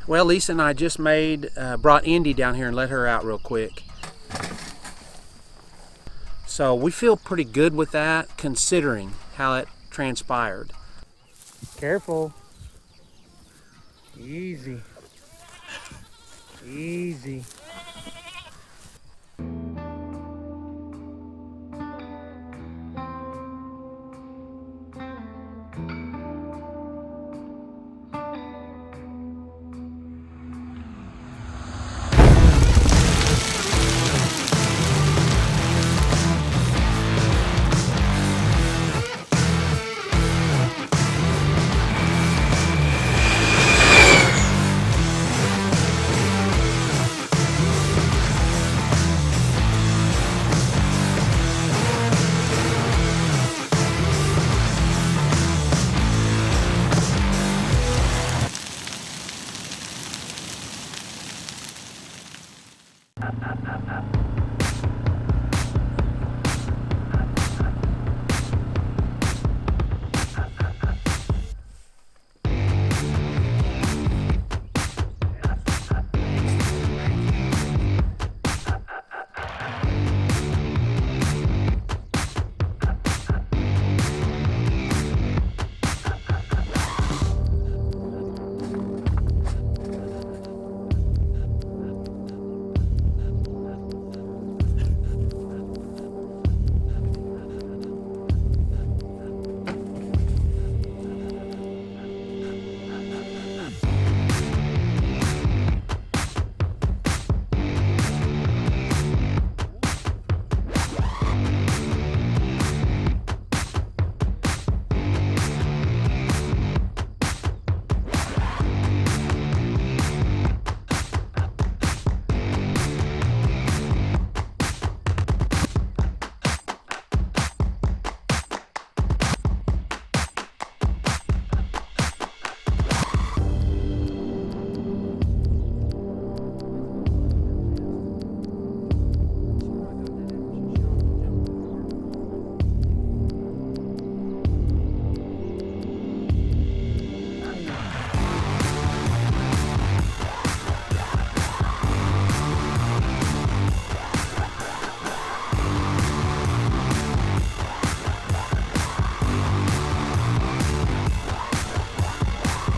Well, Lisa and I just brought Inde down here and let her out real quick. So we feel pretty good with that, considering how it transpired. Careful. Easy. Easy.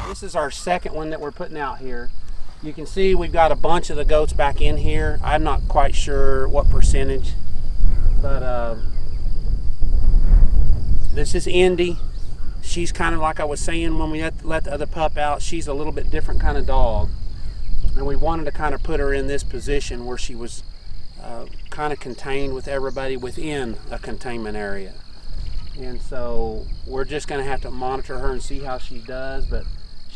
This is our second one that we're putting out here. You can see we've got a bunch of the goats back in here. I'm not quite sure what percentage, but this is Inde. She's kind of like I was saying when we let the other pup out, she's a little bit different kind of dog. And we wanted to kind of put her in this position where she was kind of contained with everybody within a containment area. And so we're just going to have to monitor her and see how she does, but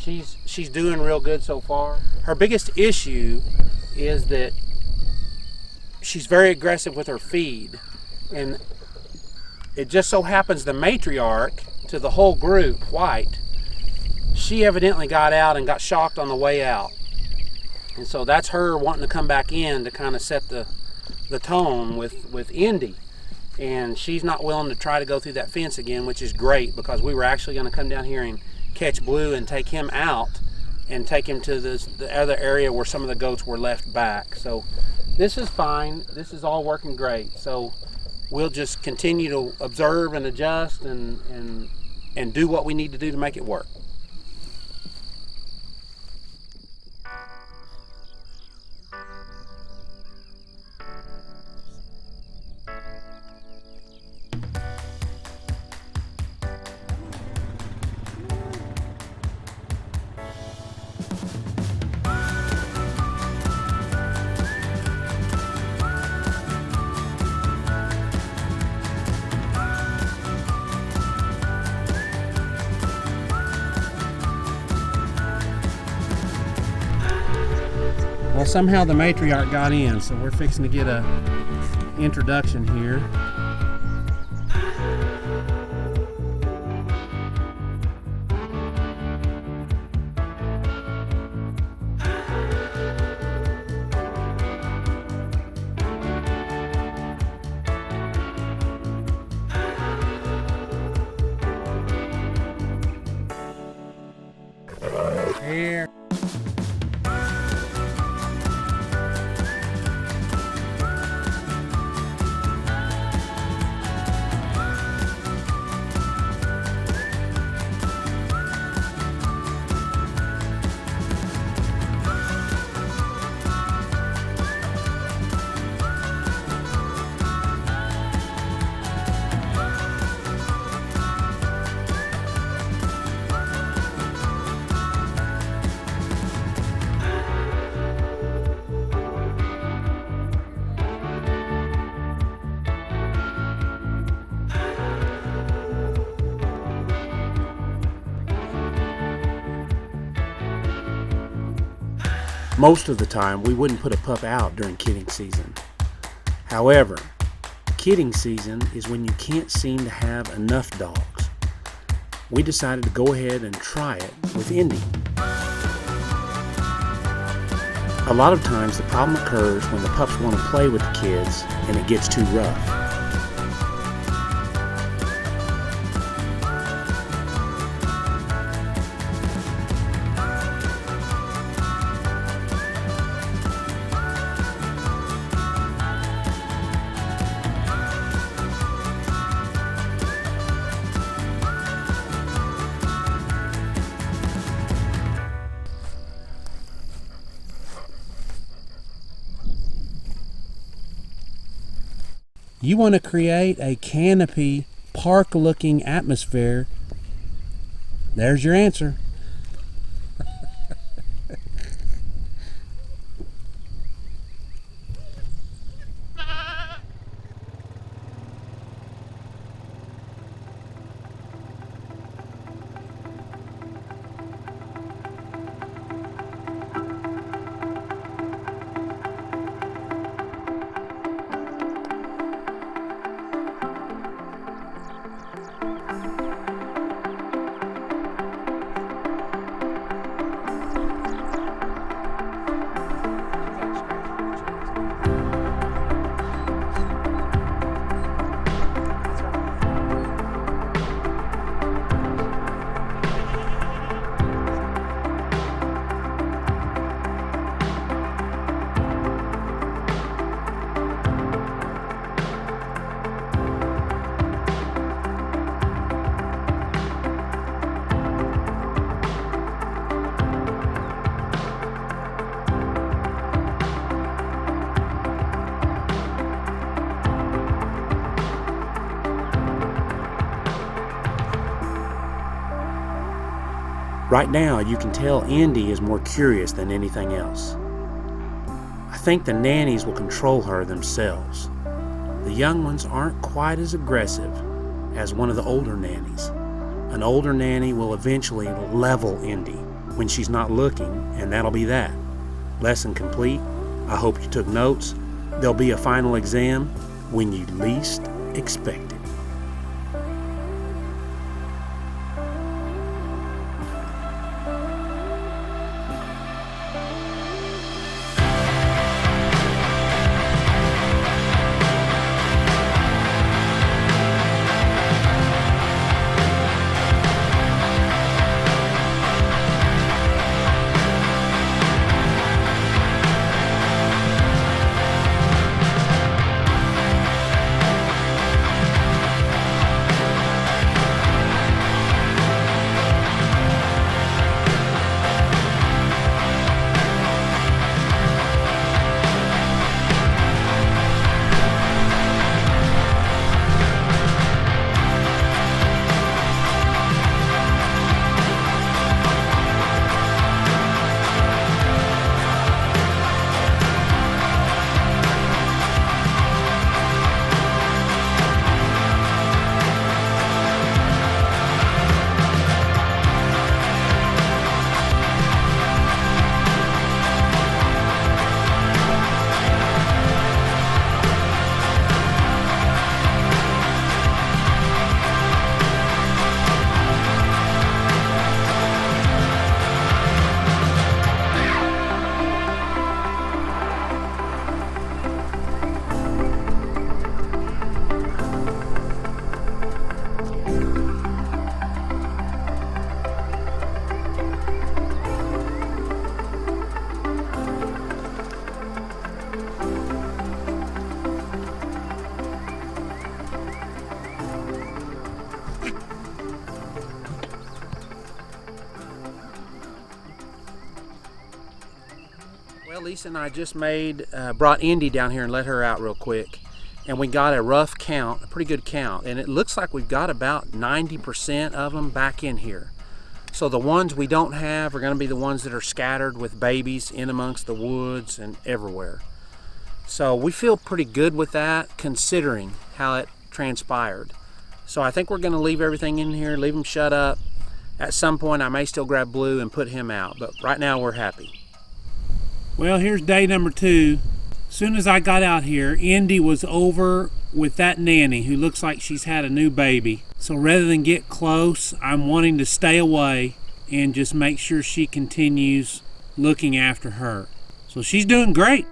she's doing real good so far. Her biggest issue is that she's very aggressive with her feed, and it just so happens the matriarch to the whole group, White, she evidently got out and got shocked on the way out. And so that's her wanting to come back in to kind of set the tone with Inde. And she's not willing to try to go through that fence again, which is great because we were actually going to come down here and catch Blue and take him out and take him to the other area where some of the goats were left back. So this is fine. This is all working great. So we'll just continue to observe and adjust and do what we need to do to make it work. Well, somehow the matriarch got in, so we're fixing to get a introduction here. Here. Most of the time, we wouldn't put a pup out during kidding season. However, kidding season is when you can't seem to have enough dogs. We decided to go ahead and try it with Inde. A lot of times the problem occurs when the pups want to play with the kids and it gets too rough. You want to create a canopy, park-looking atmosphere. There's your answer. Right now, you can tell Inde is more curious than anything else. I think the nannies will control her themselves. The young ones aren't quite as aggressive as one of the older nannies. An older nanny will eventually level Inde when she's not looking, and that'll be that. Lesson complete. I hope you took notes. There'll be a final exam when you least expect it. Well, Lisa and I just brought Inde down here and let her out real quick. And we got a rough count, a pretty good count. And it looks like we've got about 90% of them back in here. So the ones we don't have are going to be the ones that are scattered with babies in amongst the woods and everywhere. So we feel pretty good with that, considering how it transpired. So I think we're going to leave everything in here, leave them shut up. At some point I may still grab Blue and put him out, but right now we're happy. Well, here's day number 2. As soon as I got out here, Inde was over with that nanny who looks like she's had a new baby. So rather than get close, I'm wanting to stay away and just make sure she continues looking after her. So she's doing great.